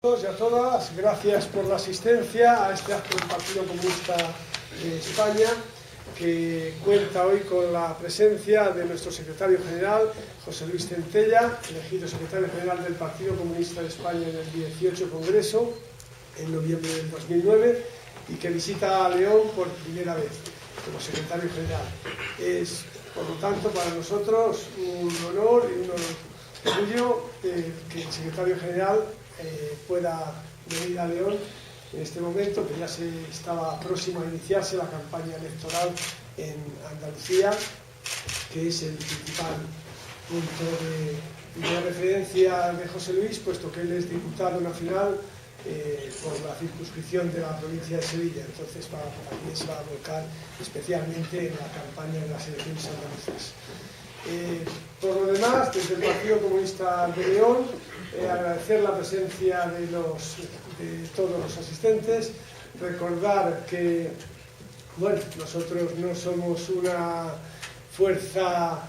A todos y a todas, gracias por la asistencia a este acto del Partido Comunista de España, que cuenta hoy con la presencia de nuestro secretario general, José Luis Centella, elegido secretario general del Partido Comunista de España en el 18 Congreso, en noviembre del 2009, y que visita a León por primera vez como secretario general. Es, por lo tanto, para nosotros un honor y un orgullo que el secretario general pueda venir a León en este momento, que ya se estaba próximo a iniciarse la campaña electoral en Andalucía, que es el principal punto de referencia de José Luis, puesto que él es diputado nacional por la circunscripción de la provincia de Sevilla. Entonces aquí se va a volcar especialmente en la campaña de las elecciones andaluzas. Por lo demás, desde el Partido Comunista de León, agradecer la presencia de todos los asistentes, recordar que nosotros no somos una fuerza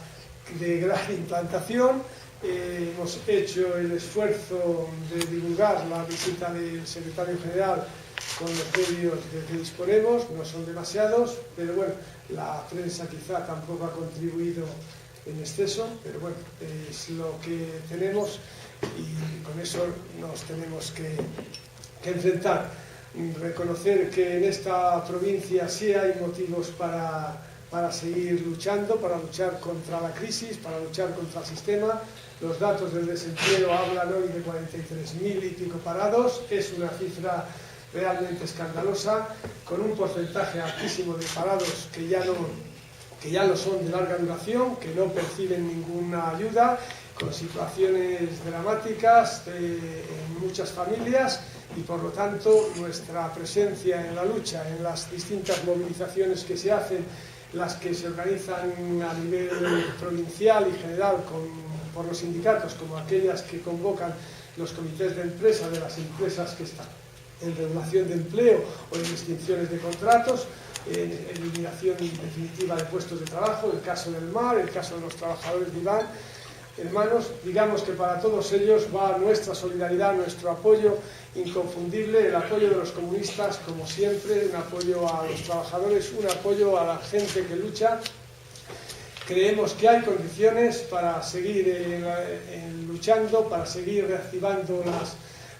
de gran implantación. Hemos hecho el esfuerzo de divulgar la visita del secretario general con los medios de que disponemos, no son demasiados, pero la prensa quizá tampoco ha contribuido en exceso, pero es lo que tenemos y con eso nos tenemos que enfrentar. Reconocer que en esta provincia sí hay motivos para seguir luchando, para luchar contra la crisis, para luchar contra el sistema. Los datos del desempleo hablan hoy de 43.000 y pico parados, es una cifra realmente escandalosa, con un porcentaje altísimo de parados que ya no son de larga duración, que no perciben ninguna ayuda, con situaciones dramáticas en muchas familias, y por lo tanto nuestra presencia en la lucha, en las distintas movilizaciones que se hacen, las que se organizan a nivel provincial y general por los sindicatos, como aquellas que convocan los comités de empresa de las empresas que están en regulación de empleo o en extinciones de contratos, en eliminación definitiva de puestos de trabajo, el caso del mar, el caso de los trabajadores de Iván, hermanos, digamos que para todos ellos va nuestra solidaridad, nuestro apoyo inconfundible, el apoyo de los comunistas, como siempre, un apoyo a los trabajadores, un apoyo a la gente que lucha. Creemos que hay condiciones para seguir luchando, para seguir reactivando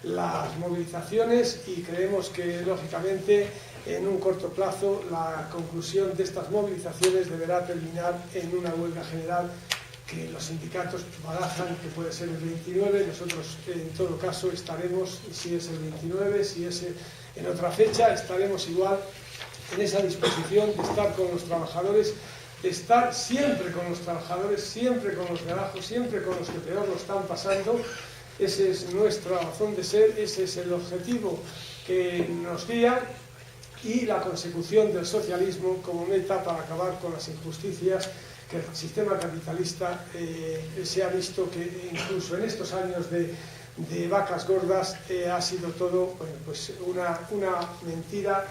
las movilizaciones, y creemos que, lógicamente, en un corto plazo la conclusión de estas movilizaciones deberá terminar en una huelga general que los sindicatos barajan, que puede ser el 29, nosotros en todo caso estaremos, si es el 29, si es en otra fecha, estaremos igual en esa disposición de estar con los trabajadores, de estar siempre con los trabajadores, siempre con los de abajo, siempre con los que peor lo están pasando. Esa es nuestra razón de ser, ese es el objetivo que nos guía, y la consecución del socialismo como meta para acabar con las injusticias que el sistema capitalista se ha visto que incluso en estos años de vacas gordas ha sido todo una mentira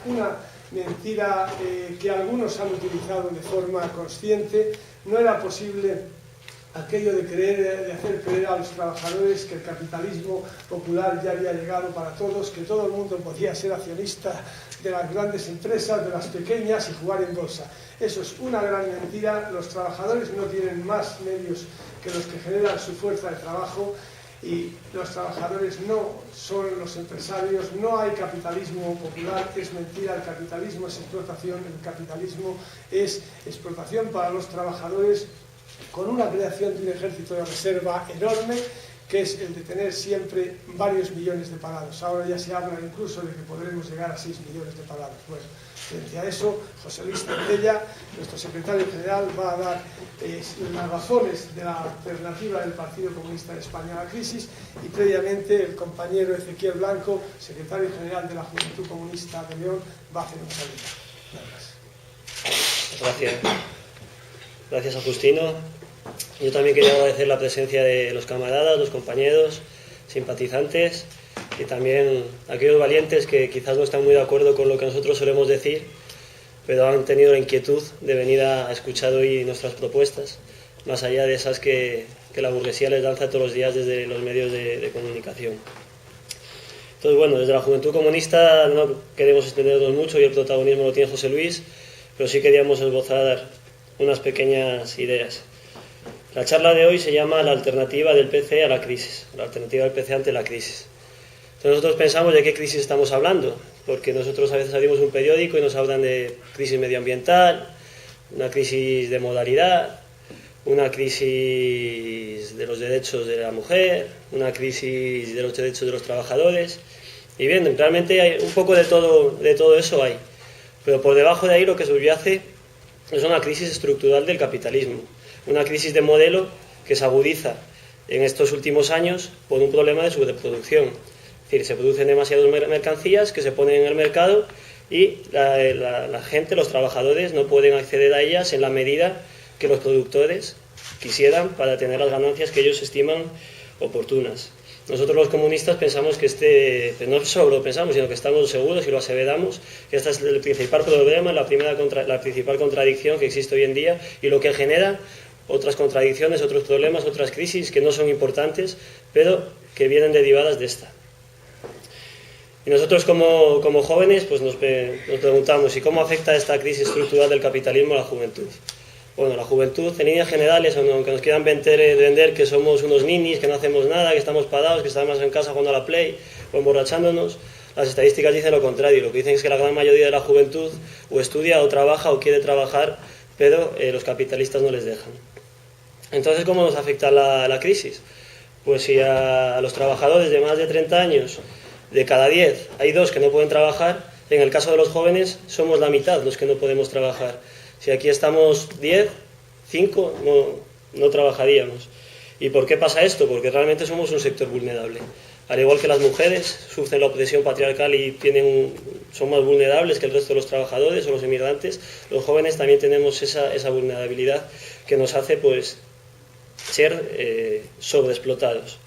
que algunos han utilizado de forma consciente. No era posible aquello de hacer creer a los trabajadores que el capitalismo popular ya había llegado para todos, que todo el mundo podía ser accionista de las grandes empresas, de las pequeñas, y jugar en bolsa. Eso es una gran mentira. Los trabajadores no tienen más medios que los que generan su fuerza de trabajo, y los trabajadores no son los empresarios. No hay capitalismo popular, es mentira. El capitalismo es explotación, el capitalismo es explotación para los trabajadores, con una creación de un ejército de reserva enorme, que es el de tener siempre varios millones de parados. Ahora ya se habla incluso de que podremos llegar a 6 millones de parados. Frente a eso, José Luis Centella, nuestro secretario general, va a dar las razones de la alternativa del Partido Comunista de España a la crisis, y previamente el compañero Ezequiel Blanco, secretario general de la Juventud Comunista de León, va a hacer un saludo. Gracias. Gracias, Agustino. Yo también quería agradecer la presencia de los camaradas, los compañeros, simpatizantes, y también aquellos valientes que quizás no están muy de acuerdo con lo que nosotros solemos decir, pero han tenido la inquietud de venir a escuchar hoy nuestras propuestas, más allá de esas que la burguesía les lanza todos los días desde los medios de comunicación. Entonces, bueno, desde la Juventud Comunista no queremos extendernos mucho y el protagonismo lo tiene José Luis, pero sí queríamos esbozar unas pequeñas ideas. La charla de hoy se llama La alternativa del PC a la crisis, la alternativa del PC ante la crisis. Entonces nosotros pensamos de qué crisis estamos hablando, porque nosotros a veces abrimos un periódico y nos hablan de crisis medioambiental, una crisis de modalidad, una crisis de los derechos de la mujer, una crisis de los derechos de los trabajadores. Y bien, realmente hay un poco de todo eso hay. Pero por debajo de ahí lo que subyace es una crisis estructural del capitalismo, una crisis de modelo que se agudiza en estos últimos años por un problema de sobreproducción. Es decir, se producen demasiadas mercancías que se ponen en el mercado y la gente, los trabajadores, no pueden acceder a ellas en la medida que los productores quisieran para tener las ganancias que ellos estiman oportunas. Nosotros los comunistas pensamos que no solo lo pensamos, sino que estamos seguros y lo aseveramos, que este es el principal problema, la principal contradicción que existe hoy en día y lo que genera otras contradicciones, otros problemas, otras crisis que no son importantes, pero que vienen derivadas de esta. Y nosotros como jóvenes pues nos preguntamos, ¿y cómo afecta esta crisis estructural del capitalismo a la juventud? Bueno, la juventud, en líneas generales, aunque nos quieran vender que somos unos ninis, que no hacemos nada, que estamos parados, que estamos en casa jugando a la Play o emborrachándonos, las estadísticas dicen lo contrario. Lo que dicen es que la gran mayoría de la juventud o estudia o trabaja o quiere trabajar, pero los capitalistas no les dejan. Entonces, ¿cómo nos afecta la crisis? Pues si a los trabajadores de más de 30 años, de cada 10, hay 2 que no pueden trabajar, en el caso de los jóvenes somos la mitad los que no podemos trabajar. Si aquí estamos 10, 5 no trabajaríamos. ¿Y por qué pasa esto? Porque realmente somos un sector vulnerable. Al igual que las mujeres sufren la opresión patriarcal y son más vulnerables que el resto de los trabajadores o los inmigrantes, los jóvenes también tenemos esa vulnerabilidad que nos hace pues ser sobreexplotados.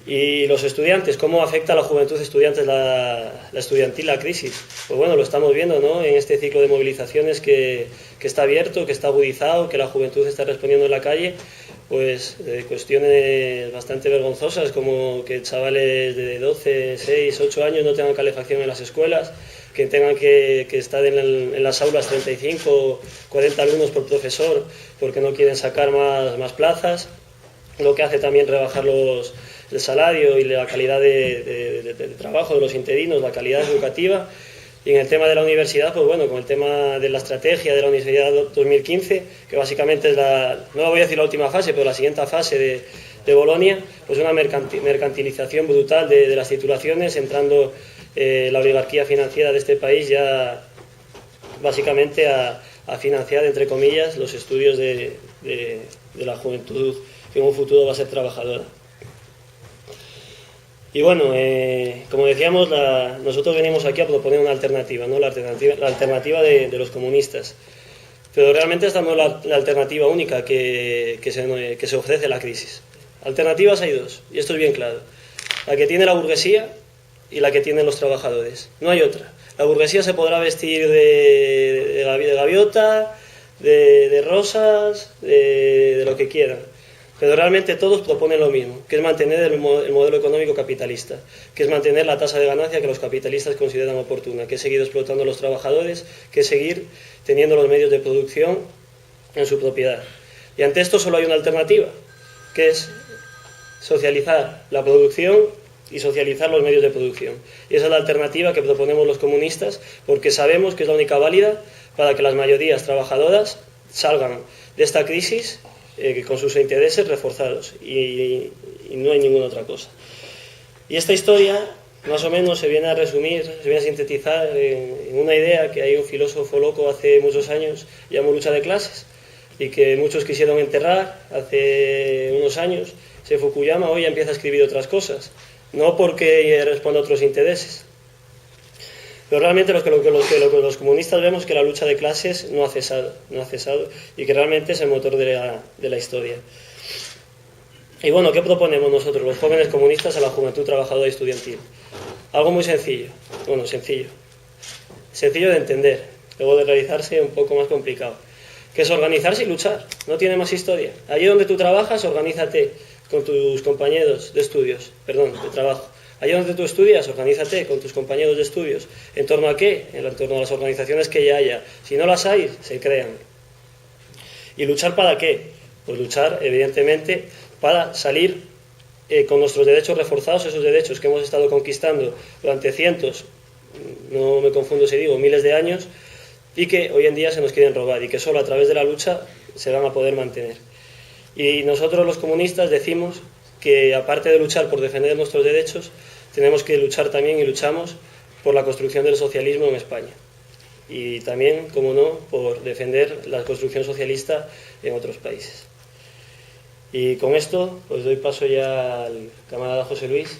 Y los estudiantes, ¿cómo afecta a la juventud estudiantes la estudiantil la crisis? Pues bueno, lo estamos viendo, ¿no? En este ciclo de movilizaciones que está abierto, que está agudizado, que la juventud está respondiendo en la calle, pues cuestiones bastante vergonzosas, como que chavales de 12, 6, 8 años no tengan calefacción en las escuelas, que tengan que estar en las aulas 35, 40 alumnos por profesor, porque no quieren sacar más plazas, lo que hace también rebajar el salario y la calidad de trabajo de los interinos, la calidad educativa. Y en el tema de la universidad, pues bueno, con el tema de la estrategia de la Universidad 2015, que básicamente es no voy a decir la última fase, pero la siguiente fase de Bolonia, pues una mercantilización brutal de las titulaciones, entrando la oligarquía financiera de este país ya básicamente a financiar, entre comillas, los estudios de la juventud que en un futuro va a ser trabajadora. Y bueno, como decíamos, nosotros venimos aquí a proponer una alternativa, ¿no? La alternativa de los comunistas. Pero realmente esta no es la alternativa única que se ofrece a la crisis. Alternativas hay 2, y esto es bien claro. La que tiene la burguesía y la que tienen los trabajadores. No hay otra. La burguesía se podrá vestir de gaviota, de rosas, de lo que quieran. Pero realmente todos proponen lo mismo, que es mantener el modelo económico capitalista, que es mantener la tasa de ganancia que los capitalistas consideran oportuna, que es seguir explotando a los trabajadores, que es seguir teniendo los medios de producción en su propiedad. Y ante esto solo hay una alternativa, que es socializar la producción y socializar los medios de producción. Y esa es la alternativa que proponemos los comunistas, porque sabemos que es la única válida para que las mayorías trabajadoras salgan de esta crisis con sus intereses reforzados, y no hay ninguna otra cosa. Y esta historia más o menos se viene a resumir, se viene a sintetizar en una idea que hay un filósofo loco hace muchos años, llamó lucha de clases, y que muchos quisieron enterrar hace unos años. Fukuyama hoy empieza a escribir otras cosas, no porque responda a otros intereses. Pero realmente lo que los comunistas vemos es que la lucha de clases no ha cesado, y que realmente es el motor de la historia. Y bueno, ¿qué proponemos nosotros, los jóvenes comunistas, a la juventud trabajadora y estudiantil? Algo muy sencillo, sencillo de entender, luego de realizarse un poco más complicado, que es organizarse y luchar, no tiene más historia. Allí donde tú trabajas, organízate con tus compañeros de trabajo, Allá donde tú estudias, organízate con tus compañeros de estudios. ¿En torno a qué? En torno a las organizaciones que ya haya. Si no las hay, se crean. ¿Y luchar para qué? Pues luchar, evidentemente, para salir con nuestros derechos reforzados, esos derechos que hemos estado conquistando durante cientos, no me confundo si digo, miles de años, y que hoy en día se nos quieren robar y que solo a través de la lucha se van a poder mantener. Y nosotros los comunistas decimos que aparte de luchar por defender nuestros derechos, tenemos que luchar también y luchamos por la construcción del socialismo en España. Y también, como no, por defender la construcción socialista en otros países. Y con esto, pues doy paso ya al camarada José Luis.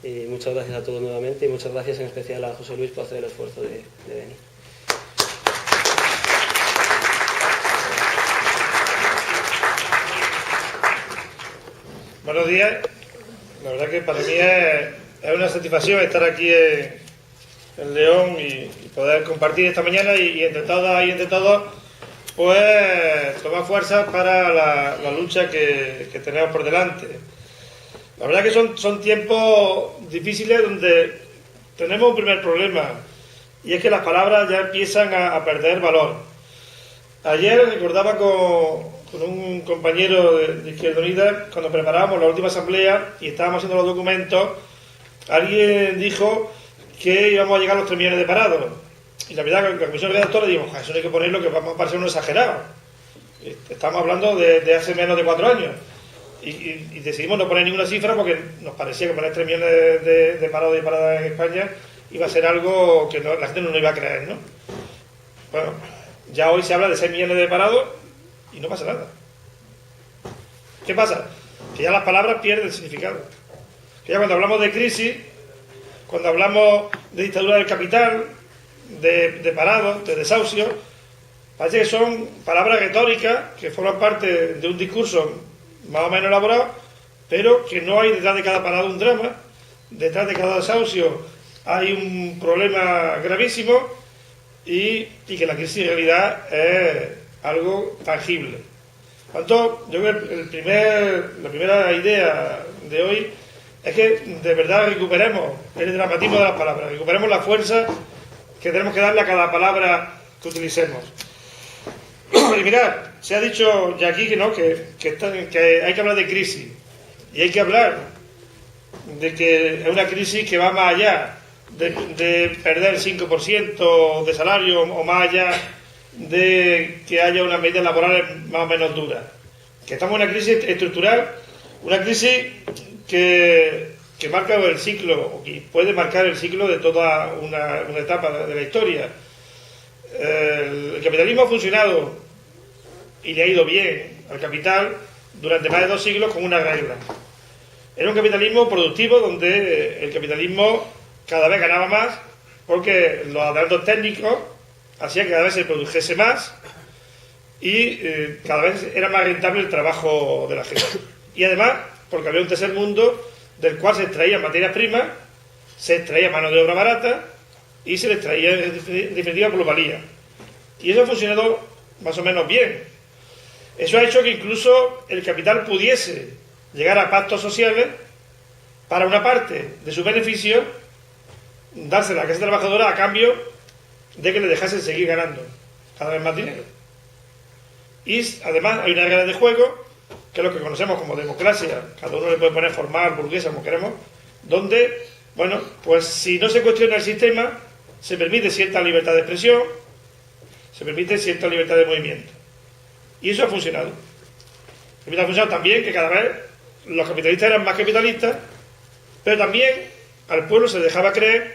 Y muchas gracias a todos nuevamente y muchas gracias en especial a José Luis por hacer el esfuerzo de venir. Buenos días. La verdad que para mí es una satisfacción estar aquí en León y poder compartir esta mañana y entre todas y entre todos pues tomar fuerza para la lucha que tenemos por delante. La verdad que son tiempos difíciles donde tenemos un primer problema y es que las palabras ya empiezan a perder valor. Ayer recordaba con un compañero de Izquierda Unida, cuando preparábamos la última asamblea y estábamos haciendo los documentos, alguien dijo que íbamos a llegar a los 3 millones de parados. Y la verdad que la comisión redactora le dijimos, eso no hay que ponerlo, que vamos a parecer unos exagerados. Estamos hablando de hace menos de 4 años. Y decidimos no poner ninguna cifra porque nos parecía que poner 3 millones de parados y paradas en España iba a ser algo que la gente no iba a creer, ¿no? Bueno, ya hoy se habla de 6 millones de parados y no pasa nada. ¿Qué pasa? Que ya las palabras pierden significado. Que ya cuando hablamos de crisis, cuando hablamos de dictadura del capital, de parados, de desahucios, parece que son palabras retóricas que forman parte de un discurso más o menos elaborado, pero que no hay detrás de cada parado un drama, detrás de cada desahucio hay un problema gravísimo y que la crisis en realidad es algo tangible. Por tanto, yo creo que la primera idea de hoy es que de verdad recuperemos el dramatismo de las palabras, recuperemos la fuerza que tenemos que darle a cada palabra que utilicemos. Y mirad, se ha dicho ya aquí que hay que hablar de crisis y hay que hablar de que es una crisis que va más allá de perder el 5% de salario o más allá de que haya unas medidas laborales más o menos duras. Que estamos en una crisis estructural, una crisis que marca el ciclo, o que puede marcar el ciclo de toda una etapa de la historia. El capitalismo ha funcionado y le ha ido bien al capital durante más de 2 siglos con una regla. Era un capitalismo productivo donde el capitalismo cada vez ganaba más porque los adelantos técnicos hacían que cada vez se produjese más y cada vez era más rentable el trabajo de la gente. Y además, porque había un tercer mundo del cual se extraían materias primas, se extraía mano de obra barata y se le extraía en definitiva plusvalía. Y eso ha funcionado más o menos bien. Eso ha hecho que incluso el capital pudiese llegar a pactos sociales para una parte de sus beneficios, dársela a la clase trabajadora a cambio de que le dejasen seguir ganando cada vez más dinero. Y además hay una regla de juego, que es lo que conocemos como democracia, cada uno le puede poner formal, burguesa, como queremos, donde, bueno, pues si no se cuestiona el sistema, se permite cierta libertad de expresión, se permite cierta libertad de movimiento. Y eso ha funcionado. Ha funcionado también que cada vez los capitalistas eran más capitalistas, pero también al pueblo se le dejaba creer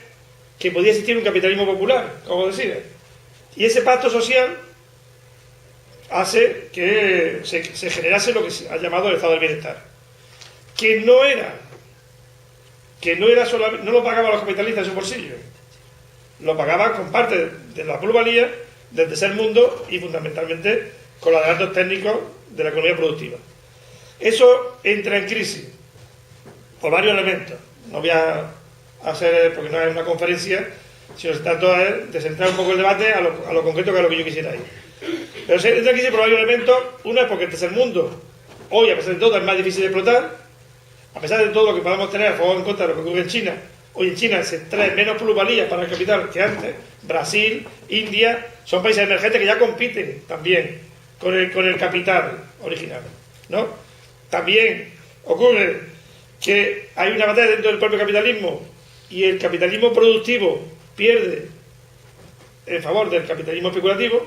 que podía existir un capitalismo popular, como decía. Y ese pacto social hace que se generase lo que se ha llamado el estado del bienestar. Que no lo pagaban los capitalistas de su bolsillo, lo pagaban con parte de la plusvalía del tercer mundo y fundamentalmente con los adelantos técnicos de la economía productiva. Eso entra en crisis por varios elementos. No voy a hacer, porque no es una conferencia, sino se trata de centrar un poco el debate a lo concreto que es lo que yo quisiera ir. Pero se entra en crisis por varios elementos. Uno es porque el tercer mundo, hoy a pesar de todo, es más difícil de explotar. a pesar de todo lo que podamos tener a favor o en contra de lo que ocurre en China, hoy en China se trae menos plusvalía para el capital que antes. Brasil, India, son países emergentes que ya compiten también con el capital original, ¿no? También ocurre que hay una batalla dentro del propio capitalismo y el capitalismo productivo pierde en favor del capitalismo especulativo.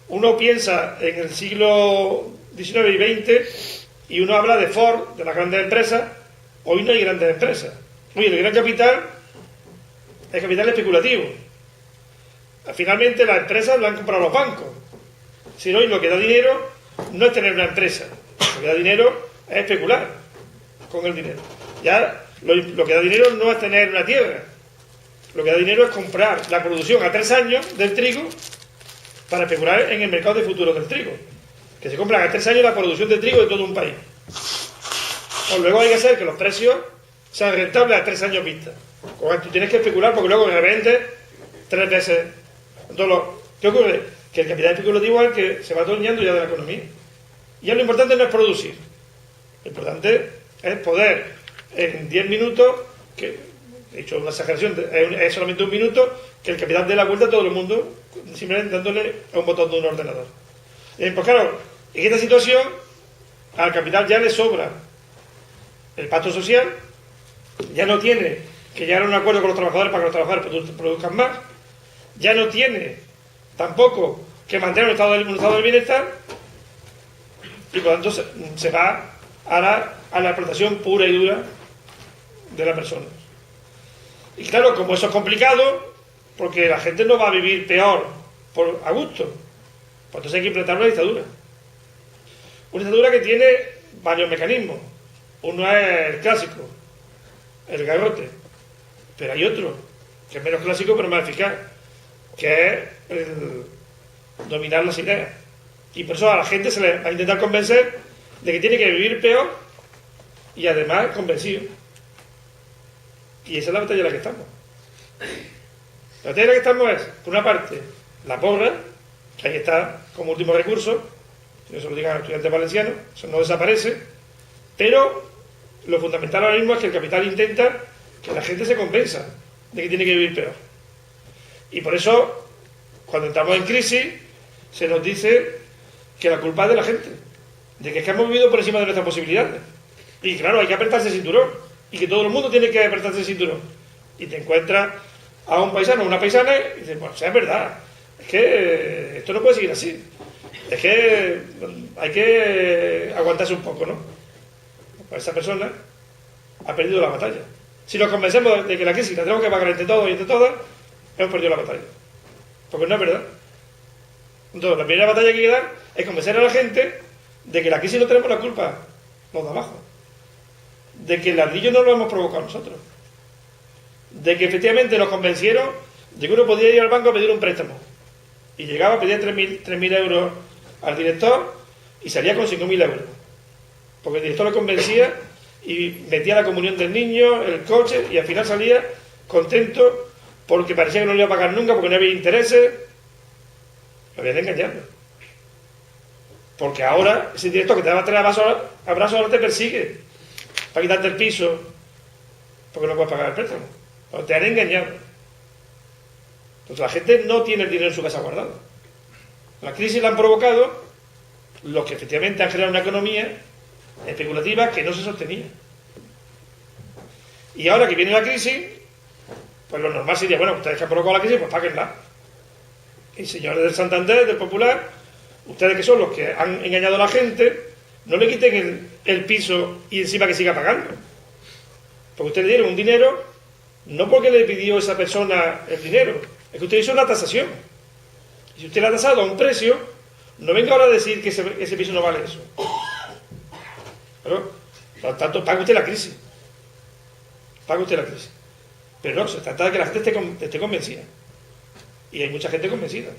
Uno piensa en el siglo XIX y XX y uno habla de Ford, de las grandes empresas. Hoy no hay grandes empresas. Hoy el gran capital es capital especulativo. Finalmente las empresas lo han comprado los bancos. Si hoy lo que da dinero no es tener una empresa, lo que da dinero es especular con el dinero. Ya lo que da dinero no es tener una tierra, lo que da dinero es comprar la producción a 3 años del trigo para especular en el mercado de futuro del trigo, que se compra a 3 años la producción de trigo de todo un país. Pues luego hay que hacer que los precios sean rentables a 3 años vista. Tú tienes que especular porque luego revendes 3 veces. Entonces, ¿qué ocurre? Que el capital especulativo es el que se va adueñando ya de la economía. Y ya lo importante no es producir. Lo importante es poder, en 10 minutos, que he hecho una exageración, es solamente 1 minuto, que el capital dé la vuelta a todo el mundo, simplemente dándole a un botón de un ordenador. Pues claro, en esta situación, al capital ya le sobra el pacto social, ya no tiene que llegar a un acuerdo con los trabajadores para que los trabajadores produzcan más, ya no tiene tampoco que mantener un estado del bienestar, y por lo tanto se va a la explotación pura y dura de las personas. Y claro, como eso es complicado, porque la gente no va a vivir peor a gusto, pues entonces hay que implementar una dictadura. Una dictadura que tiene varios mecanismos. Uno es el clásico, el garrote, pero hay otro, que es menos clásico pero más eficaz, que es el dominar las ideas. Y por eso a la gente se le va a intentar convencer de que tiene que vivir peor y además convencido. Y esa es la batalla en la que estamos. La batalla en la que estamos es, por una parte, la porra, que ahí está como último recurso, si no se lo digan a los estudiantes valencianos, eso no desaparece, pero lo fundamental ahora mismo es que el capital intenta que la gente se convenza de que tiene que vivir peor. Y por eso, cuando entramos en crisis, se nos dice que la culpa es de la gente, de que es que hemos vivido por encima de nuestras posibilidades. Y claro, hay que apretarse el cinturón, y que todo el mundo tiene que apretarse el cinturón. Y te encuentras a un paisano o una paisana y dices, bueno, o sea, es verdad, es que esto no puede seguir así, es que hay que aguantarse un poco, ¿no? Pues esa persona ha perdido la batalla. Si nos convencemos de que la crisis la tenemos que pagar entre todos y entre todas, hemos perdido la batalla. Porque no es verdad. Entonces, la primera batalla que hay que dar es convencer a la gente de que la crisis no tenemos la culpa, los de abajo. De que el ladrillo no lo hemos provocado nosotros. De que efectivamente nos convencieron de que uno podía ir al banco a pedir un préstamo. Y llegaba a pedir 3.000 euros al director y salía con 5.000 euros. Porque el director lo convencía y metía la comunión del niño, el coche, y al final salía contento porque parecía que no lo iba a pagar nunca porque no había intereses. Lo habían engañado. Porque ahora ese director que te daba 3 abrazos ahora te persigue para quitarte el piso porque no puedes pagar el préstamo. O te han engañado. Entonces la gente no tiene el dinero en su casa guardado. La crisis la han provocado los que efectivamente han generado una economía especulativa que no se sostenía. Y ahora que viene la crisis, pues lo normal sería, bueno, ustedes que han provocado la crisis, pues páguenla. Y señores del Santander, del Popular, ustedes que son los que han engañado a la gente, no le quiten el piso y encima que siga pagando. Porque ustedes le dieron un dinero, no porque le pidió esa persona el dinero, es que usted hizo una tasación. Y si usted la ha tasado a un precio, no venga ahora a decir que ese piso no vale eso. Pero, por lo tanto, pague usted la crisis. Pague usted la crisis. Pero no, se trata de que la gente esté convencida. Y hay mucha gente convencida.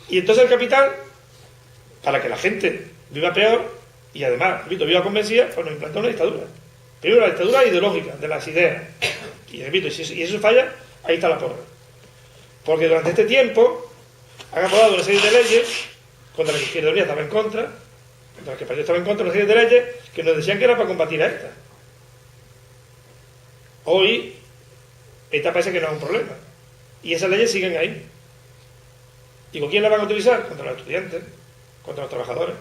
Y entonces el capital, para que la gente viva peor, y además, repito, viva convencida, pues nos implanta una dictadura. Primero la dictadura ideológica, de las ideas. Y repito, si eso falla, ahí está la porra. Porque durante este tiempo han aprobado una serie de leyes contra las que Izquierda Unida estaba en contra, contra las que el partido estaba en contra, una serie de leyes que nos decían que era para combatir a esta. Hoy, esta parece que no es un problema. Y esas leyes siguen ahí. ¿Y con quién las van a utilizar? Contra los estudiantes, contra los trabajadores.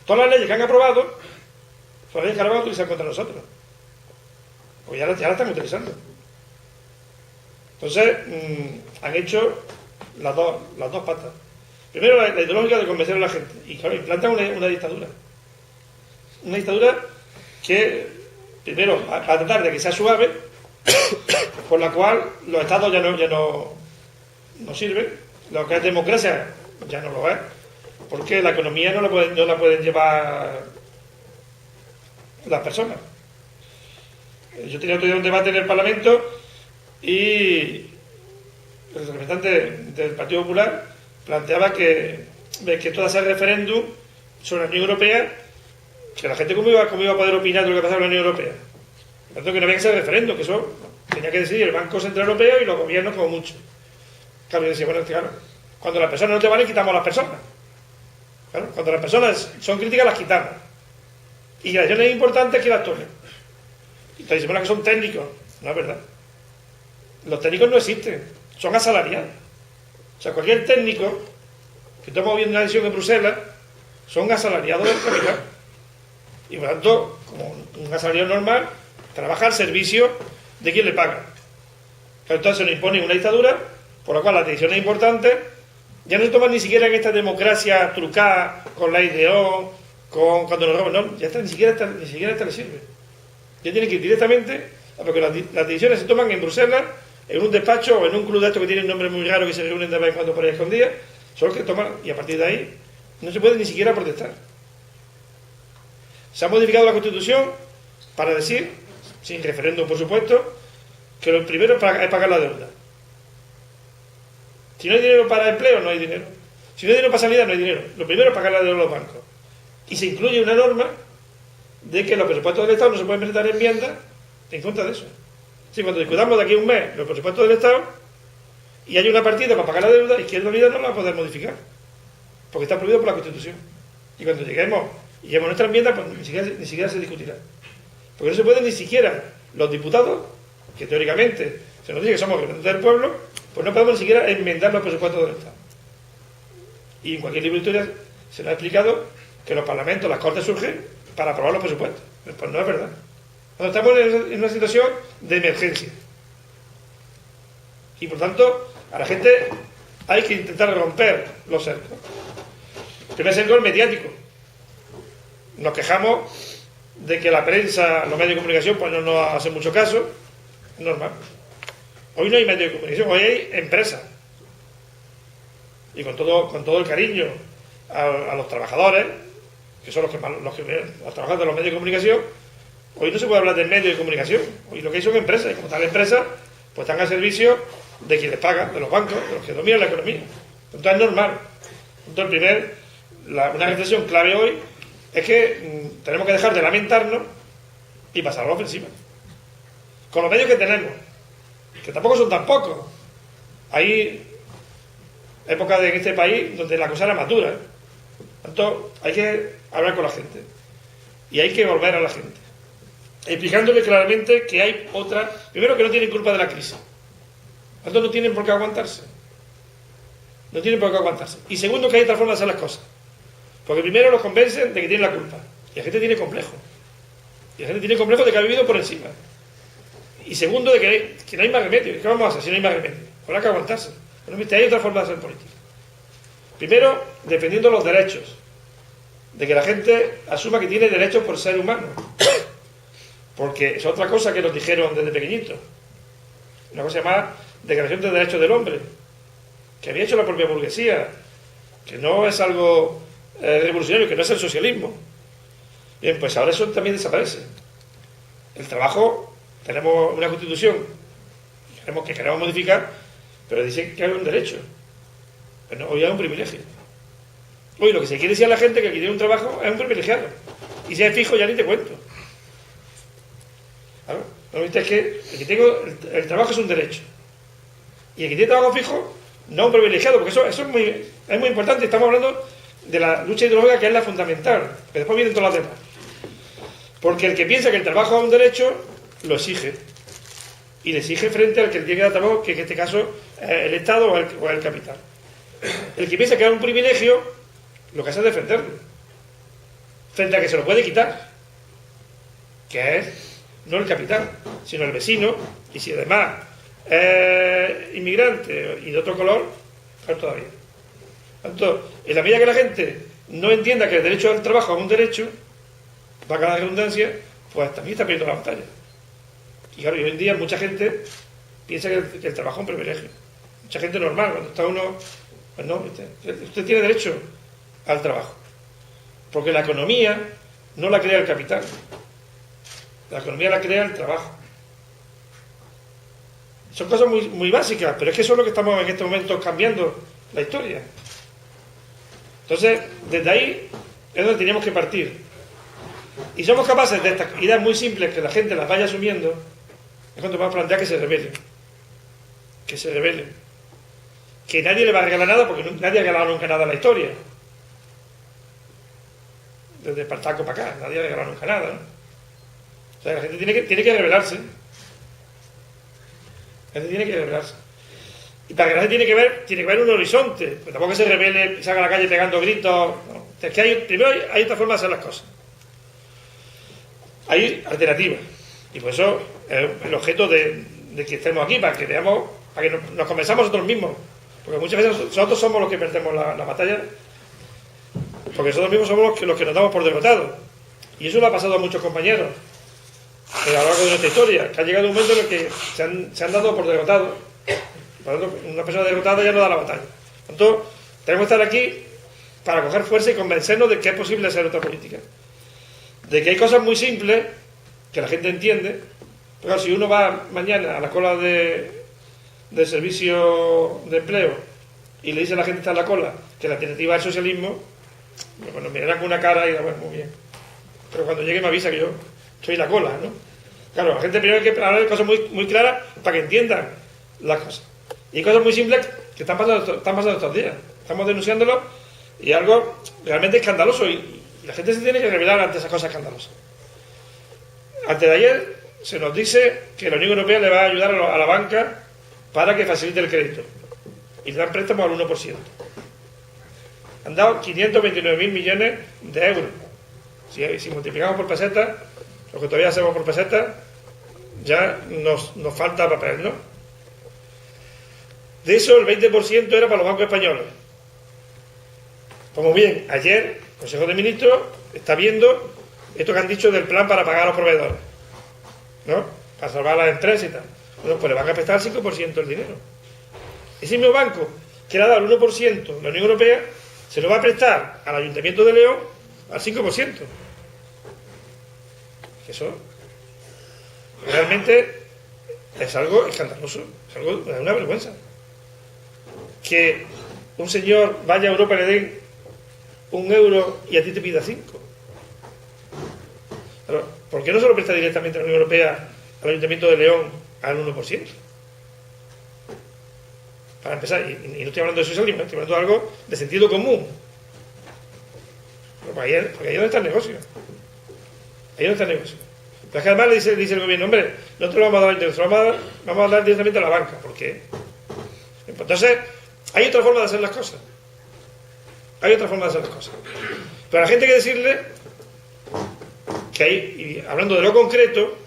Todas las leyes que han aprobado son leyes que ahora van a utilizar contra nosotros. Pues ya las están utilizando. Entonces, han hecho las dos patas. Primero, la ideológica de convencer a la gente. Y claro, implantan una dictadura. Una dictadura que, primero, va a tratar de que sea suave, por la cual los estados ya no sirven. Lo que es democracia ya no lo es. Porque la economía no la pueden llevar las personas. Yo tenía otro día un debate en el Parlamento y el representante del Partido Popular planteaba que todo ese referéndum sobre la Unión Europea, que la gente cómo iba a poder opinar de lo que pasaba en la Unión Europea. Por tanto, que no había que ser referéndum, que eso tenía que decidir el Banco Central Europeo y los gobiernos como mucho. Claro, yo decía, bueno, claro, cuando las personas no te valen, quitamos a las personas. Claro, cuando las personas son críticas, las quitamos. Y las elecciones importantes, que las tomen. Y te dicen, bueno, que son técnicos. No es verdad. Los técnicos no existen, son asalariados. O sea, cualquier técnico que toma bien una decisión en Bruselas son asalariados del capital. Y por tanto, como un asalariado normal, trabaja al servicio de quien le paga. Entonces se nos impone una dictadura por la cual las decisiones importantes ya no se toman ni siquiera en esta democracia trucada con la IDEO, cuando nos roban, no, ya está, ni siquiera esta le sirve. Ya tienen que ir directamente, porque las decisiones se toman en Bruselas, en un despacho o en un club de estos que tienen nombres muy raros que se reúnen de vez en cuando por ahí escondidas, son los que toman, y a partir de ahí no se puede ni siquiera protestar. Se ha modificado la Constitución para decir, sin referéndum por supuesto, que lo primero es pagar la deuda. Si no hay dinero para empleo, no hay dinero. Si no hay dinero para sanidad, no hay dinero. Lo primero es pagar la deuda a los bancos. Y se incluye una norma de que los presupuestos del Estado no se pueden presentar enmiendas en contra de eso. Si cuando discutamos de aquí a un mes los presupuestos del Estado y hay una partida para pagar la deuda, Izquierda Unida no la va a poder modificar, porque está prohibido por la Constitución. Y cuando lleguemos nuestra enmienda, pues ni siquiera se discutirá. Porque no se puede ni siquiera los diputados, que teóricamente se nos dice que somos representantes del pueblo, pues no podemos ni siquiera enmendar los presupuestos del Estado. Y en cualquier libro de historia se nos ha explicado que los parlamentos, las cortes surgen para aprobar los presupuestos. Pues no es verdad. Cuando estamos en una situación de emergencia. Y por tanto, a la gente hay que intentar romper los cercos. El primer cerco es mediático. Nos quejamos de que la prensa, los medios de comunicación, pues no nos hacen mucho caso. Es normal. Hoy no hay medios de comunicación, hoy hay empresas. Y con todo el cariño a los trabajadores, que son los trabajadores de los medios de comunicación, hoy no se puede hablar de medios de comunicación. Hoy lo que hay son empresas, y como tal empresas, pues están al servicio de quien les paga, de los bancos, de los que dominan la economía. Entonces es normal. Entonces una reflexión clave hoy es que tenemos que dejar de lamentarnos y pasar a la ofensiva. Con los medios que tenemos, que tampoco son tan pocos. Hay épocas en este país donde la cosa era más dura. Entonces hay que hablar con la gente. Y hay que volver a la gente. Explicándole claramente que hay otra... Primero, que no tienen culpa de la crisis. Entonces no tienen por qué aguantarse. No tienen por qué aguantarse. Y segundo, que hay otra forma de hacer las cosas. Porque primero los convencen de que tienen la culpa. Y la gente tiene complejo. Y la gente tiene complejo de que ha vivido por encima. Y segundo, de que no hay más remedio. ¿Qué vamos a hacer si no hay más remedio? Habrá que aguantarse. Pero viste, hay otra forma de hacer política. Primero, defendiendo los derechos. De que la gente asuma que tiene derechos por ser humano. Porque es otra cosa que nos dijeron desde pequeñitos. Una cosa llamada Declaración de Derechos del Hombre, que había hecho la propia burguesía, que no es algo revolucionario, que no es el socialismo. Bien, pues ahora eso también desaparece. El trabajo, tenemos una constitución que queremos modificar, pero dice que hay un derecho. Pero hoy hay un privilegio. Hoy lo que se quiere decir a la gente que el que tiene un trabajo es un privilegiado. Y si es fijo ya ni te cuento. ¿Vale? Es que el trabajo es un derecho. Y el que tiene trabajo fijo no es un privilegiado, porque eso es muy importante. Estamos hablando de la lucha ideológica, que es la fundamental, que después vienen todas las demás. Porque el que piensa que el trabajo es un derecho, lo exige. y le exige frente al que tiene que dar trabajo, que en este caso es el Estado o el capital. El que piensa que es un privilegio, lo que hace es defenderlo, frente a que se lo puede quitar, que es no el capital, sino el vecino, y si además es inmigrante y de otro color, peor todavía. Entonces, en la medida que la gente no entienda que el derecho al trabajo es un derecho, va a la redundancia, pues también está perdiendo la batalla. Y claro, hoy en día mucha gente piensa que el trabajo es un privilegio. Mucha gente normal, cuando está uno, pues no, usted tiene derecho al trabajo. Porque la economía no la crea el capital. La economía la crea el trabajo. Son cosas muy, muy básicas, pero es que eso es lo que estamos en este momento cambiando la historia. Entonces, desde ahí es donde teníamos que partir. Y somos capaces de estas ideas muy simples que la gente las vaya asumiendo, es cuando vamos a plantear que se rebelen. Que se rebelen. Que nadie le va a regalar nada, porque nadie ha regalado nunca nada en la historia. Desde Espartaco para acá, nadie ha regalado nunca nada, ¿no? O sea, la gente tiene que rebelarse. La gente tiene que rebelarse. Y para que la gente tiene que ver un horizonte. Pues tampoco que se rebele y salga a la calle pegando gritos. No. Es que primero hay otra forma de hacer las cosas. Hay alternativas. Y por eso es el objeto de que estemos aquí, para que veamos, para que nos convenzamos nosotros mismos. Porque muchas veces nosotros somos los que perdemos la batalla, porque nosotros mismos somos los que nos damos por derrotados. Y eso le ha pasado a muchos compañeros a lo largo de nuestra historia, que ha llegado un momento en el que se han dado por derrotados. Por lo tanto, una persona derrotada ya no da la batalla. Por lo tanto, tenemos que estar aquí para coger fuerza y convencernos de que es posible hacer otra política. De que hay cosas muy simples que la gente entiende. Pero si uno va mañana a la cola del servicio de empleo y le dice a la gente que está en la cola que la alternativa es el socialismo, bueno, mirarán con una cara y dirán, bueno, muy bien. Pero cuando llegue me avisa que yo estoy en la cola, ¿no? Claro, la gente primero hay que hablar de cosas muy, muy claras para que entiendan las cosas. Y hay cosas muy simples que están pasando estos días. Estamos denunciándolo y algo realmente escandaloso. Y la gente se tiene que rebelar ante esas cosas escandalosas. Antes de ayer se nos dice que la Unión Europea le va a ayudar a la banca para que facilite el crédito. Y le dan préstamos al 1%. Han dado 529.000 millones de euros. Si multiplicamos por pesetas, lo que todavía hacemos por pesetas, ya nos falta papel, ¿no? De eso el 20% era para los bancos españoles. Pues muy bien, ayer el Consejo de Ministros está viendo esto que han dicho del plan para pagar a los proveedores, ¿no? Para salvar a las empresas y tal. Bueno, pues le van a prestar el 5% del dinero. Ese mismo banco que le ha dado el 1% la Unión Europea se lo va a prestar al Ayuntamiento de León al 5%. Eso realmente es algo escandaloso, es una vergüenza. Que un señor vaya a Europa y le den 1 euro y a ti te pida 5. Pero, ¿por qué no se lo presta directamente a la Unión Europea al Ayuntamiento de León al 1%? Para empezar, y no estoy hablando de socialismo, estoy hablando de algo de sentido común. Porque ahí es donde está el negocio. Ahí no está el negocio. Pero es que además le dice el gobierno, hombre, nosotros lo vamos a dar directamente, vamos a dar directamente a la banca. ¿Por qué? Entonces, hay otra forma de hacer las cosas. Hay otra forma de hacer las cosas. Pero a la gente hay que decirle que hay, y hablando de lo concreto,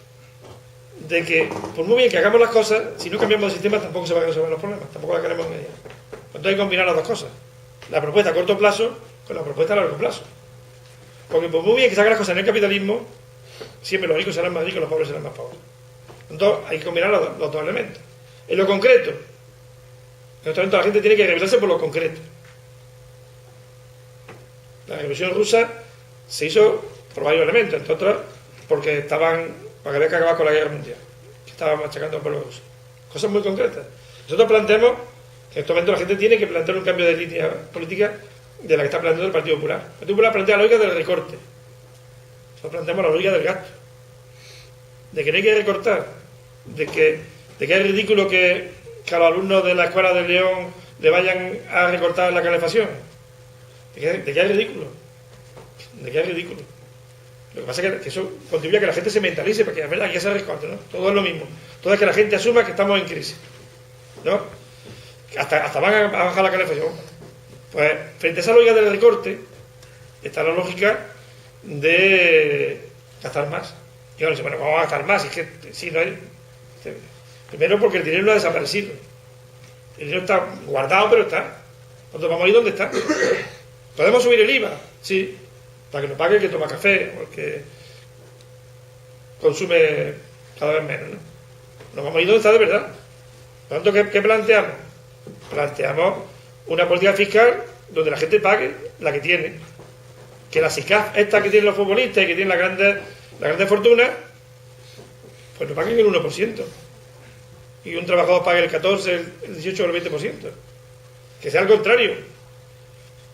de que por muy bien que hagamos las cosas, si no cambiamos el sistema tampoco se van a resolver los problemas, tampoco la queremos mediar. Entonces hay que combinar las dos cosas. La propuesta a corto plazo con la propuesta a largo plazo. Porque por muy bien que se hagan las cosas en el capitalismo, siempre los ricos serán más ricos y los pobres serán más pobres. Entonces hay que combinar los dos elementos. En lo concreto, en este momento la gente tiene que rebelarse por lo concreto. La revolución rusa se hizo por varios elementos, entre otros porque para que había que acabar con la guerra mundial, que estaba machacando al pueblo ruso. Cosas muy concretas. Nosotros planteamos que en este momento la gente tiene que plantear un cambio de línea política de la que está planteando el Partido Popular. El Partido Popular plantea la lógica del recorte. Nosotros planteamos la lógica del gasto. De que no hay que recortar. De que es ridículo que a los alumnos de la escuela de León le vayan a recortar la calefacción. De que es ridículo. De que es ridículo. Lo que pasa es que eso contribuye a que la gente se mentalice, porque es verdad, aquí se recorte, ¿no? Todo es lo mismo. Todo es que la gente asuma que estamos en crisis, ¿no? Hasta van a bajar la calefacción. Pues frente a esa lógica del recorte está la lógica de gastar más. Y ahora dice, bueno, vamos a gastar más. Y es que si no hay... Primero porque el dinero no ha desaparecido. El dinero está guardado, pero está. Nosotros vamos a ir donde está. ¿Podemos subir el IVA? Sí. Para que nos pague el que toma café o el que consume cada vez menos, ¿no? Nos vamos a ir donde está de verdad. Por lo tanto, ¿qué planteamos? Planteamos una política fiscal donde la gente pague la que tiene. Que la SICAF, esta que tienen los futbolistas y que tienen las grandes fortunas, pues no paguen el 1%. Y un trabajador pague el 14, el 18 o el 20%. Que sea al contrario.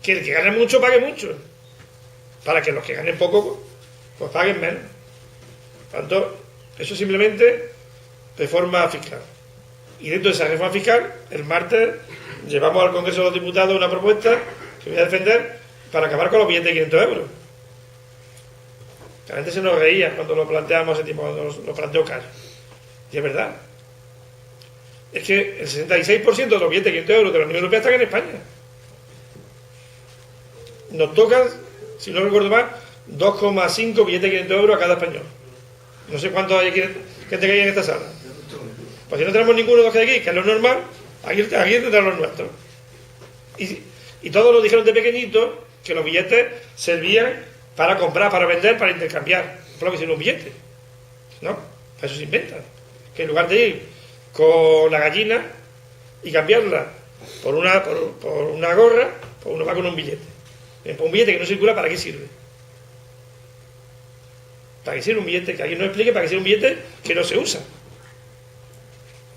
Que el que gane mucho pague mucho. Para que los que ganen poco, pues paguen menos. Por tanto, eso simplemente reforma fiscal. Y dentro de esa reforma fiscal, el martes llevamos al Congreso de los Diputados una propuesta que voy a defender para acabar con los billetes de 500 euros. La gente se nos reía cuando lo planteamos ese tiempo, cuando lo planteó Carlos. Y es verdad. Es que el 66% de los billetes de 500 euros de la Unión Europea están en España. Nos tocan, si no recuerdo mal, 2,5 billetes de 500 euros a cada español. No sé cuántos hay gente que hay en esta sala. Pues si no tenemos ninguno de los que hay aquí, que es lo normal, aquí tendrán los nuestros. Y todos nos dijeron de pequeñito que los billetes servían para comprar, para vender, para intercambiar. Por lo que sirve un billete. ¿No? Eso se inventa. Que en lugar de ir con la gallina y cambiarla por una gorra, pues uno va con un billete. Un billete que no circula, ¿para qué sirve? ¿Para qué sirve un billete? Que alguien nos explique para qué sirve un billete que no se usa.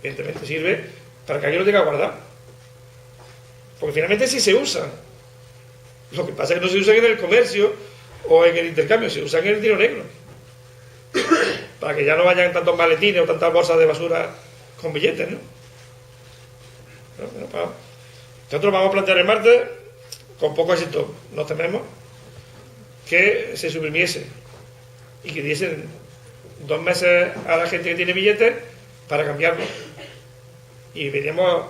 Evidentemente sirve para que alguien lo tenga guardado. Porque finalmente sí se usa. Lo que pasa es que no se usa en el comercio o en el intercambio, se usa en el tiro negro. Para que ya no vayan tantos maletines o tantas bolsas de basura con billetes, ¿no? Nosotros vamos a plantear el martes, con poco éxito, nos tememos, que se suprimiese y que diesen 2 meses a la gente que tiene billetes para cambiarlo. Y veríamos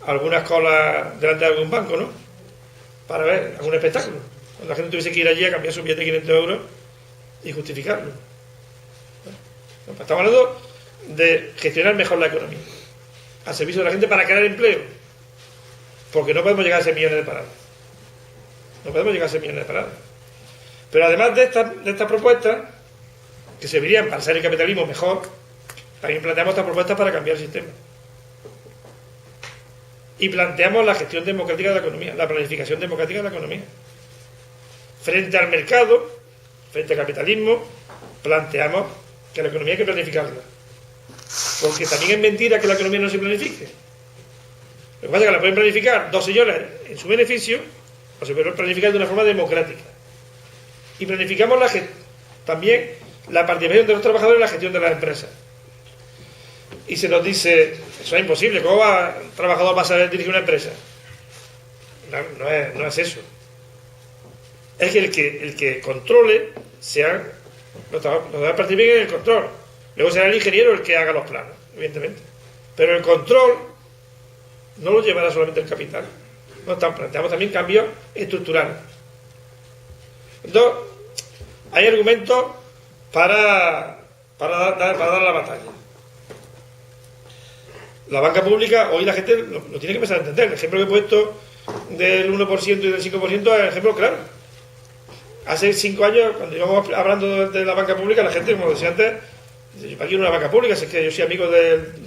algunas colas delante de algún banco, ¿no? Para ver algún espectáculo. Cuando la gente tuviese que ir allí a cambiar su billete de 500 euros y justificarlo. Estamos hablando de gestionar mejor la economía al servicio de la gente para crear empleo. Porque no podemos llegar a 6 millones de parados. No podemos llegar a 6 millones de parados. Pero además de estas propuestas, que servirían para hacer el capitalismo mejor, también planteamos estas propuestas para cambiar el sistema. Y planteamos la gestión democrática de la economía, la planificación democrática de la economía. Frente al mercado, frente al capitalismo, planteamos que la economía hay que planificarla. Porque también es mentira que la economía no se planifique. Lo que pasa es que la pueden planificar 2 señores en su beneficio, o se puede planificar de una forma democrática. Y planificamos también la participación de los trabajadores en la gestión de las empresas. Y se nos dice, eso es imposible, ¿cómo un trabajador va a saber dirigir una empresa? No es eso. Es que el que controle sean los trabajadores participen en el control. Luego será el ingeniero el que haga los planos, evidentemente. Pero el control no lo llevará solamente el capital. Planteamos también cambios estructurales. Entonces, hay argumentos para dar la batalla. La banca pública, hoy la gente lo tiene que empezar a entender. El ejemplo que he puesto del 1% y del 5% es el ejemplo claro. Hace 5 años, cuando íbamos hablando de la banca pública, la gente, como decía antes, dice, ¿para qué quiero una banca pública? Si es que yo soy amigo del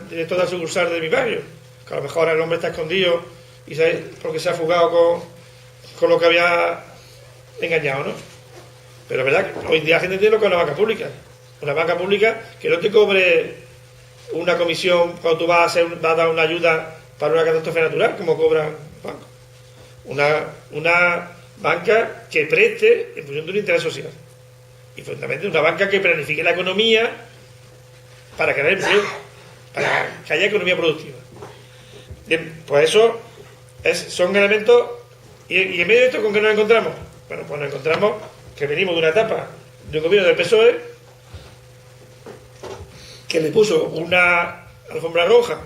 director de la sucursal de mi barrio, que a lo mejor el hombre está escondido y sabe porque se ha fugado con lo que había engañado, ¿no? Pero es verdad que hoy en día la gente entiende lo que es una banca pública. Una banca pública que no te cobre una comisión cuando tú vas a dar una ayuda para una catástrofe natural, como cobran bancos. Una banca que preste en función de un interés social. Y fundamentalmente una banca que planifique la economía para crear empleo, para que haya economía productiva. Bien, pues eso son elementos. ¿Y en medio de esto con qué nos encontramos? Bueno, pues nos encontramos que venimos de una etapa de un gobierno del PSOE que le puso una alfombra roja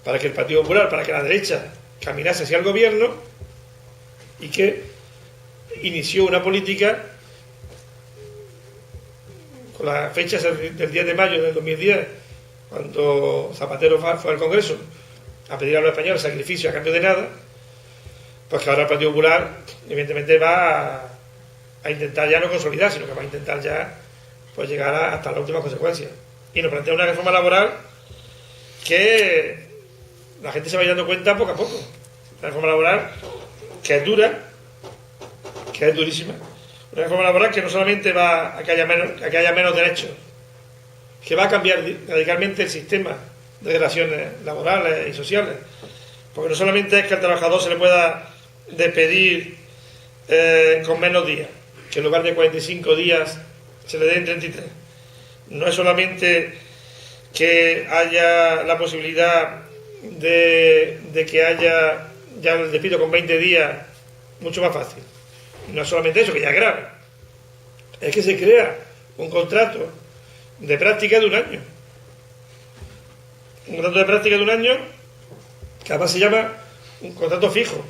para que el Partido Popular, para que la derecha caminase hacia el gobierno, y que inició una política con las fechas del 10 de mayo del 2010, cuando Zapatero fue al Congreso a pedir a los españoles sacrificio a cambio de nada, pues que ahora el Partido Popular evidentemente va a intentar ya no consolidar, sino que va a intentar ya pues llegar hasta las últimas consecuencias. Y nos plantea una reforma laboral que la gente se va dando cuenta poco a poco. Una reforma laboral que es dura, que es durísima. Una reforma laboral que no solamente va a que haya menos derechos, que va a cambiar radicalmente el sistema de relaciones laborales y sociales. Porque no solamente es que al trabajador se le pueda despedir con menos días, que en lugar de 45 días se le den 33. No es solamente que haya la posibilidad de que haya ya el despido con 20 días mucho más fácil. No es solamente eso, que ya es grave. Es que se crea un contrato de práctica de un año. Un contrato de práctica de un año que además se llama un contrato fijo,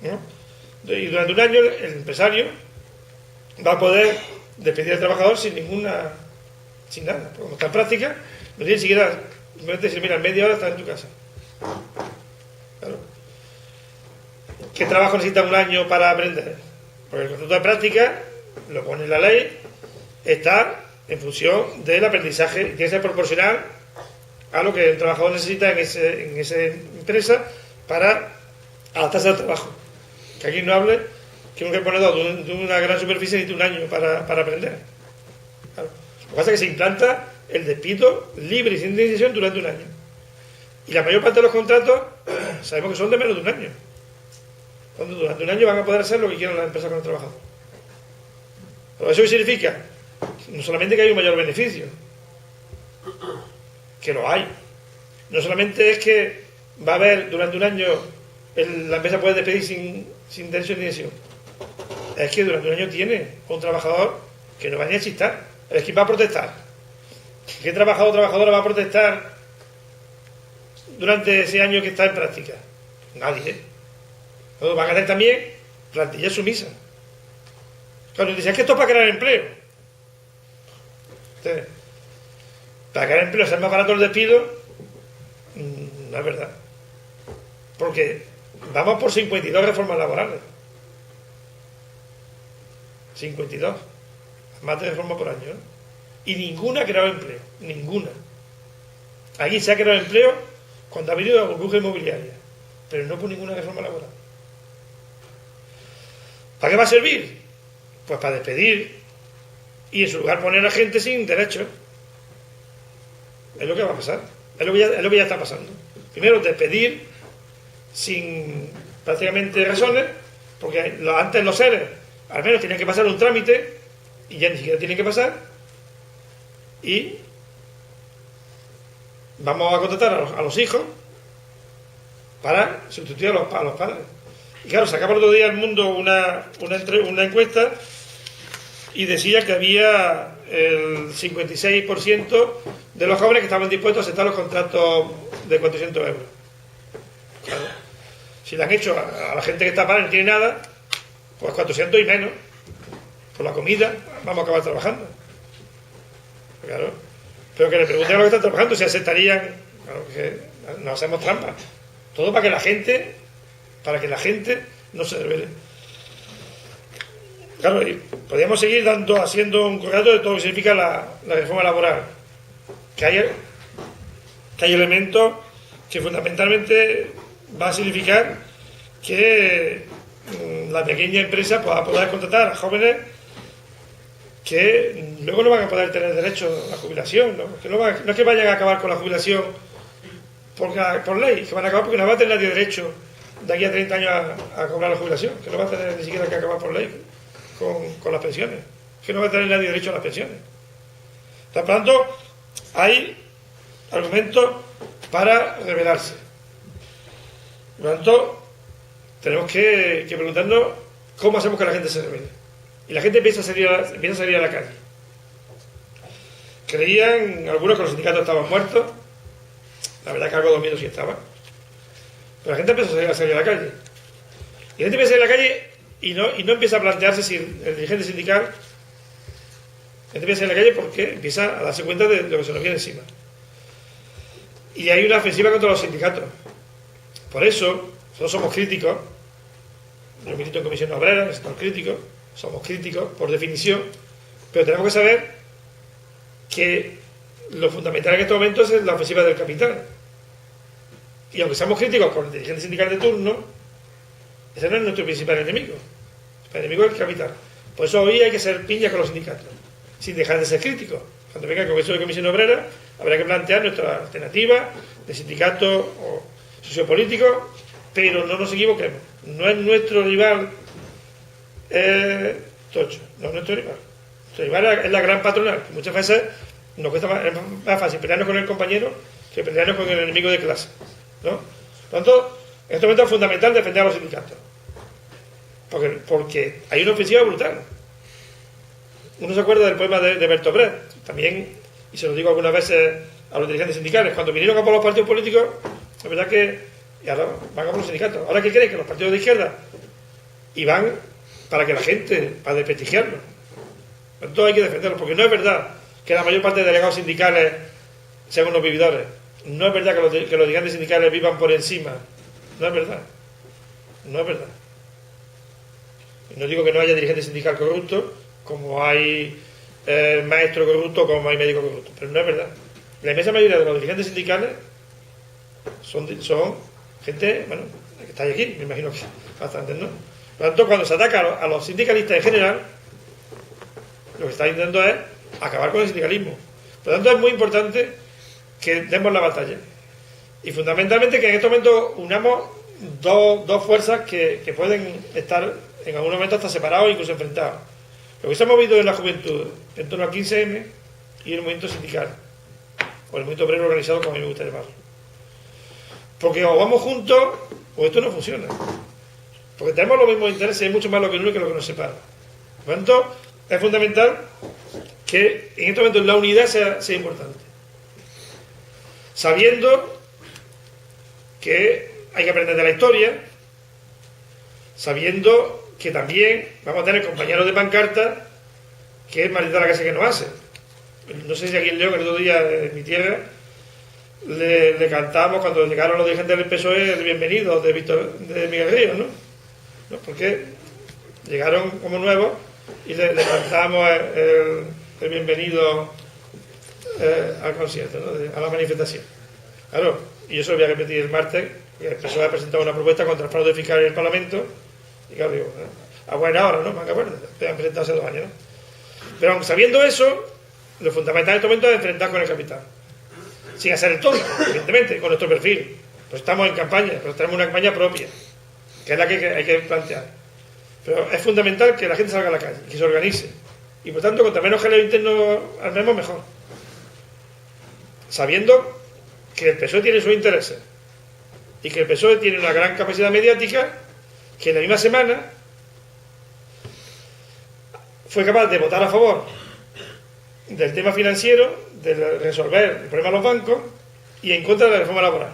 ¿no? Y durante un año el empresario va a poder despedir al trabajador sin nada. Porque como está en práctica, no tiene siquiera, simplemente decir, mira, en media hora estás en tu casa. Claro. ¿Qué trabajo necesita un año para aprender? Porque el contrato de práctica, lo pone en la ley, está en función del aprendizaje y tiene que ser proporcional a lo que el trabajador necesita en esa empresa para adaptarse al trabajo. Que aquí no hable que un reponedor de una gran superficie necesita un año para aprender. Claro. Lo que pasa es que se implanta el despido libre y sin indemnización durante un año. Y la mayor parte de los contratos sabemos que son de menos de un año. Cuando durante un año van a poder hacer lo que quieran las empresas con el trabajador. Pero eso significa no solamente que hay un mayor beneficio, que lo hay. No solamente es que va a haber durante un año la empresa puede despedir sin derecho de indemnización. Es que durante un año tiene un trabajador que no va ni a chistar. Es que va a protestar. ¿Qué trabajador o trabajadora va a protestar durante ese año que está en práctica? Nadie. Todos van a hacer también plantilla sumisa. Cuando dicen que esto es para crear empleo. Entonces, para crear empleo ser más barato el despido, no es verdad. Porque vamos por 52 reformas laborales. 52. Más de reformas por año, ¿no? Y ninguna ha creado empleo. Ninguna. Aquí se ha creado empleo cuando ha venido la burbuja inmobiliaria. Pero no por ninguna reforma laboral. ¿Para qué va a servir? Pues para despedir y en su lugar poner a gente sin derechos. Es lo que va a pasar. Es lo que ya está pasando. Primero, despedir sin prácticamente razones, porque antes los seres al menos tenían que pasar un trámite y ya ni siquiera tienen que pasar, y vamos a contratar a los hijos para sustituir a los padres. Y claro, sacaba el otro día al mundo una encuesta y decía que había el 56% de los jóvenes que estaban dispuestos a aceptar los contratos de 400 euros. Claro, si le han hecho a la gente que está para no tiene nada, pues 400 y menos. Por la comida vamos a acabar trabajando. Claro. Pero que le pregunten a los que están trabajando si aceptarían. Claro, que no hacemos trampa. Todo para que la gente no se revele. Claro, y podríamos seguir haciendo un correlato de todo lo que significa la reforma laboral. Que hay elementos que fundamentalmente va a significar que la pequeña empresa pues, va a poder contratar a jóvenes que luego no van a poder tener derecho a la jubilación, ¿no? Que no es que vayan a acabar con la jubilación por ley, que van a acabar porque no va a tener nadie derecho de aquí a 30 años a cobrar la jubilación, que no va a tener ni siquiera que acabar por ley con las pensiones, que no va a tener nadie derecho a las pensiones. Por tanto, hay argumentos para rebelarse. Por tanto, tenemos que preguntarnos cómo hacemos que la gente se revele. y la gente empieza a salir a la calle. Creían algunos que los sindicatos estaban muertos, la verdad que algo dormido sí estaba, pero la gente empieza a salir a la calle. Y la gente empieza a salir a la calle y no empieza a plantearse si el dirigente sindical, la gente empieza a salir a la calle porque empieza a darse cuenta de lo que se nos viene encima. Y hay una ofensiva contra los sindicatos. Por eso, nosotros somos críticos, yo milito en Comisión Obrera, somos críticos por definición, pero tenemos que saber que lo fundamental en estos momentos es la ofensiva del capital. Y aunque seamos críticos con el dirigente sindical de turno, ese no es nuestro principal enemigo. El enemigo es el capital. Por eso hoy hay que ser piña con los sindicatos, sin dejar de ser críticos. Cuando venga el Congreso de Comisión Obrera, habrá que plantear nuestra alternativa de sindicato o sociopolítico, pero no nos equivoquemos. No es nuestro rival Tocho, no es nuestro rival. Nuestro rival es la gran patronal, que muchas veces nos cuesta más, es más fácil pelearnos con el compañero que pelearnos con el enemigo de clase, ¿no? Por lo tanto, en este momento es fundamental defender a los sindicatos, porque hay una ofensiva brutal. Uno se acuerda del poema de Bertolt Brecht, también, y se lo digo algunas veces a los dirigentes sindicales, cuando vinieron a por los partidos políticos, es verdad que, y ahora van a por los sindicatos, ahora que creen que los partidos de izquierda, y van para que la gente, para desprestigiarlos. Entonces hay que defenderlos, porque no es verdad que la mayor parte de delegados sindicales sean unos vividores. No es verdad que los dirigentes sindicales vivan por encima. No es verdad. No es verdad. Y no digo que no haya dirigentes sindicales corruptos, como hay maestros corruptos, como hay médicos corruptos, pero no es verdad. La inmensa mayoría de los dirigentes sindicales son gente, bueno, que está aquí, me imagino que bastante, ¿no? Por lo tanto, cuando se ataca a los sindicalistas en general, lo que está intentando es acabar con el sindicalismo. Por lo tanto, es muy importante que demos la batalla. Y fundamentalmente que en este momento unamos dos fuerzas que pueden estar en algún momento hasta separados e incluso enfrentados. Lo que se ha movido en la juventud en torno al 15M y el movimiento sindical, o el movimiento obrero organizado, como a mí me gusta llamarlo. Porque o vamos juntos o esto no funciona. Porque tenemos los mismos intereses, es mucho más lo que une que lo que nos separa. Por lo tanto, es fundamental que en este momento la unidad sea importante. Sabiendo que hay que aprender de la historia, sabiendo que también vamos a tener compañeros de pancarta que es maldita la casa que nos hace. No sé si aquí en León, el otro día en mi tierra, le cantamos cuando llegaron los dirigentes del PSOE el bienvenido de Miguel Ríos, ¿no? Porque llegaron como nuevos y le cantamos el bienvenido al concierto, ¿no? A la manifestación. Claro, y eso lo voy a repetir el martes, que el PSOE ha presentado una propuesta contra el fraude fiscal en el Parlamento, y claro, digo, a buena hora, ¿no? Me acuerdo, lo han presentado hace 2 años, ¿no? Pero aun sabiendo eso, lo fundamental en este momento es enfrentar con el capital. Sin hacer el tonto, evidentemente, con nuestro perfil. Pues estamos en campaña, pero tenemos una campaña propia, que es la que hay que plantear. Pero es fundamental que la gente salga a la calle, que se organice. Y por tanto, contra menos jaleo interno armemos, mejor. Sabiendo que el PSOE tiene sus intereses y que el PSOE tiene una gran capacidad mediática, que en la misma semana fue capaz de votar a favor del tema financiero, de resolver el problema de los bancos y en contra de la reforma laboral.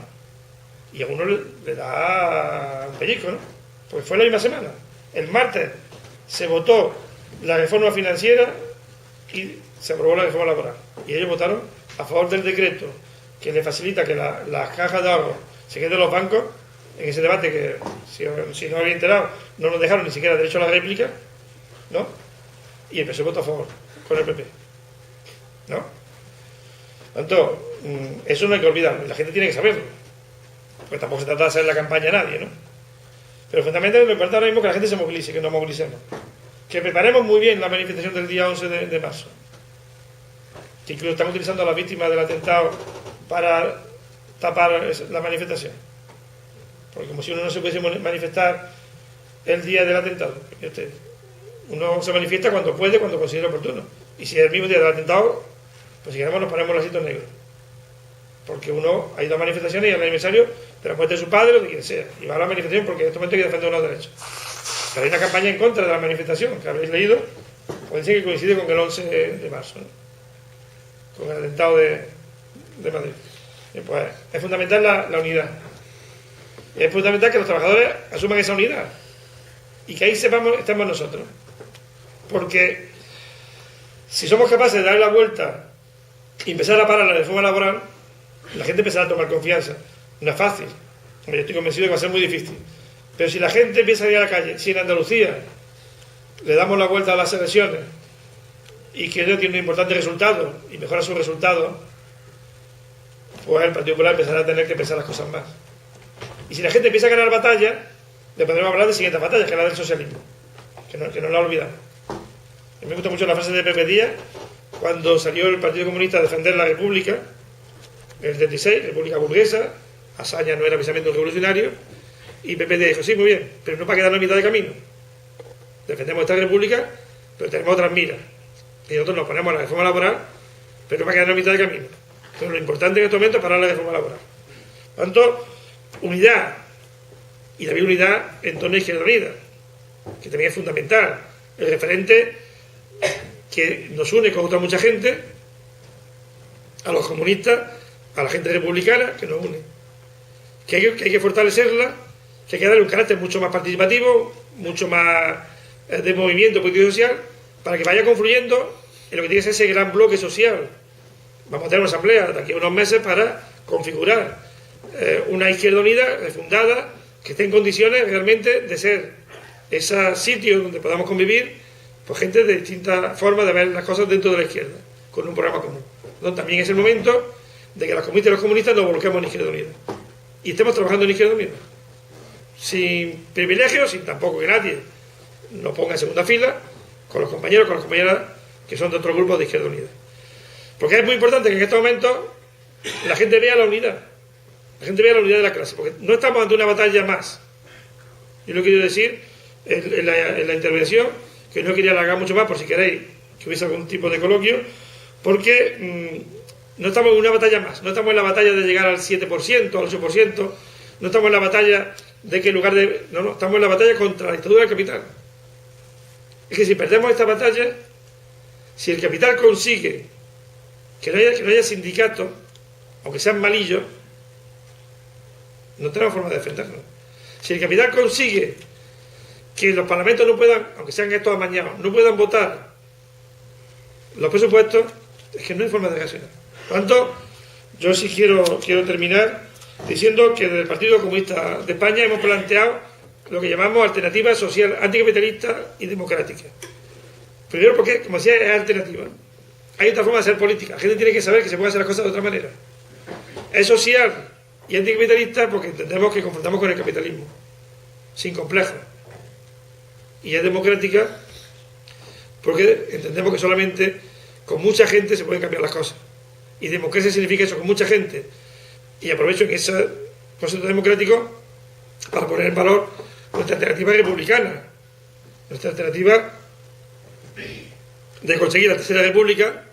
Y a uno le da un pellizco, ¿no? Porque fue la misma semana. El martes se votó la reforma financiera y se aprobó la reforma laboral. Y ellos votaron a favor del decreto que le facilita que las cajas de ahorro se queden en los bancos, en ese debate que, si no había enterado, no nos dejaron ni siquiera derecho a la réplica, ¿no? Y el PSOE votó a favor, con el PP, ¿no? Por tanto, eso no hay que olvidarlo, la gente tiene que saberlo, porque tampoco se trata de hacer la campaña a nadie, ¿no? Pero fundamentalmente lo importante ahora mismo es que la gente se movilice, que nos movilicemos, que preparemos muy bien la manifestación del día 11 de marzo, que incluso están utilizando a las víctimas del atentado para tapar la manifestación, porque como si uno no se pudiese manifestar el día del atentado. Uno se manifiesta cuando puede, cuando considera oportuno, y si es el mismo día del atentado, pues si queremos nos ponemos lacitos negros, porque uno ha ido a manifestaciones y al aniversario de la muerte de su padre o de quien sea, y va a la manifestación porque en este momento hay que defender unos derechos. Pero hay una campaña en contra de la manifestación, que habéis leído, puede ser que coincide con el 11 de marzo, ¿no? Con el atentado de Madrid. Y pues es fundamental la unidad. Y es fundamental que los trabajadores asuman esa unidad. Y que ahí estemos nosotros. Porque si somos capaces de dar la vuelta y empezar a parar la reforma laboral, la gente empezará a tomar confianza. No es fácil. Yo estoy convencido de que va a ser muy difícil. Pero si la gente empieza a ir a la calle, si en Andalucía le damos la vuelta a las elecciones y que ellos tienen un importante resultado y mejora sus resultados, pues el Partido Popular empezará a tener que pensar las cosas más. Y si la gente empieza a ganar batallas, le podremos hablar de siguientes batallas, que es la del socialismo, que no la olvidamos. A mí me gusta mucho la frase de Pepe Díaz, cuando salió el Partido Comunista a defender la República, en el 76, República Burguesa. Azaña no era precisamente un revolucionario, y Pepe Díaz dijo, sí, muy bien, pero no para quedarnos a mitad de camino. Defendemos esta República, pero tenemos otras miras. Y nosotros nos ponemos a la reforma laboral, pero no para quedarnos a mitad de camino. Pero lo importante en este momento es parar la reforma laboral. Por tanto, unidad, y también unidad en torno a Izquierda Unida, que también es fundamental. El referente que nos une con otra mucha gente, a los comunistas, a la gente republicana, que nos une. Que hay que fortalecerla, que hay que darle un carácter mucho más participativo, mucho más de movimiento político y social, para que vaya confluyendo en lo que tiene que ser ese gran bloque social. Vamos a tener una asamblea de aquí a unos meses para configurar una Izquierda Unida refundada, que esté en condiciones realmente de ser ese sitio donde podamos convivir, pues gente de distintas formas de ver las cosas dentro de la izquierda, con un programa común. Entonces, también es el momento de que las comunistas y los comunistas nos volquemos en Izquierda Unida. Y estemos trabajando en Izquierda Unida. Sin privilegios, sin tampoco que nadie nos ponga en segunda fila, con los compañeros, con las compañeras que son de otros grupos de Izquierda Unida. Porque es muy importante que en estos momentos la gente vea la unidad. La gente vea la unidad de la clase. Porque no estamos ante una batalla más. Yo lo quiero decir en la intervención, que no quería alargar mucho más, por si queréis que hubiese algún tipo de coloquio, porque no estamos en una batalla más. No estamos en la batalla de llegar al 7%, al 8%. No estamos en la batalla de que en lugar de... No, estamos en la batalla contra la dictadura del capital. Es que si perdemos esta batalla, si el capital consigue que no haya sindicatos, aunque sean malillos, no tenemos forma de defendernos. Si el capital consigue que los parlamentos no puedan, aunque sean estos amañados, no puedan votar los presupuestos, es que no hay forma de reaccionar. Por lo tanto, yo sí quiero terminar diciendo que desde el Partido Comunista de España hemos planteado lo que llamamos alternativa social, anticapitalista y democrática. Primero porque, como decía, es alternativa. Hay otra forma de hacer política. La gente tiene que saber que se pueden hacer las cosas de otra manera. Es social y anticapitalista porque entendemos que confrontamos con el capitalismo, sin complejos. Y es democrática porque entendemos que solamente con mucha gente se pueden cambiar las cosas. Y democracia significa eso, con mucha gente. Y aprovecho en ese concepto democrático para poner en valor nuestra alternativa republicana, nuestra alternativa de conseguir la Tercera República,